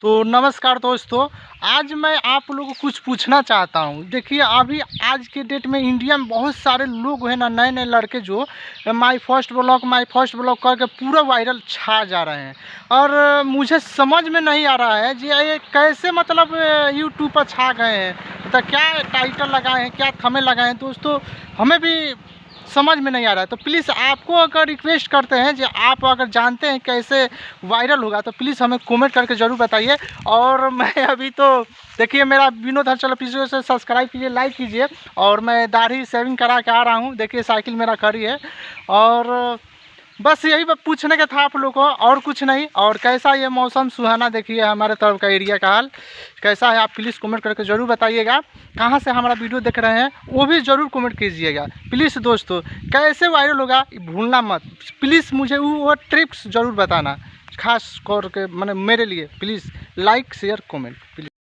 तो नमस्कार दोस्तों, आज मैं आप लोगों को कुछ पूछना चाहता हूँ। देखिए, अभी आज के डेट में इंडिया में बहुत सारे लोग हैं ना, नए नए लड़के जो माय फर्स्ट ब्लॉग करके पूरा वायरल छा जा रहे हैं। और मुझे समझ में नहीं आ रहा है जी, ये कैसे मतलब यूट्यूब पर छा गए हैं। तो क्या टाइटल लगाए हैं, क्या थंबनेल लगाए हैं दोस्तों, हमें भी समझ में नहीं आ रहा है। तो प्लीज़ आपको अगर रिक्वेस्ट करते हैं, जो आप अगर जानते हैं कैसे वायरल होगा, तो प्लीज़ हमें कमेंट करके ज़रूर बताइए। और मैं अभी तो देखिए, मेरा विनोद हलचल ऑफिशियल से सब्सक्राइब कीजिए, लाइक कीजिए। और मैं दाढ़ी शेविंग करा के आ रहा हूँ। देखिए, साइकिल मेरा खड़ी है। और बस यही पूछने का था आप लोगों को, और कुछ नहीं। और कैसा ये मौसम सुहाना, देखिए हमारे तरफ का एरिया का हाल कैसा है, आप प्लीज़ कमेंट करके ज़रूर बताइएगा। कहाँ से हमारा वीडियो देख रहे हैं वो भी ज़रूर कमेंट कीजिएगा प्लीज़ दोस्तों। कैसे वायरल होगा भूलना मत, प्लीज़ मुझे वो ट्रिप्स ज़रूर बताना, खास करके मैंने मेरे लिए। Please like share comment please.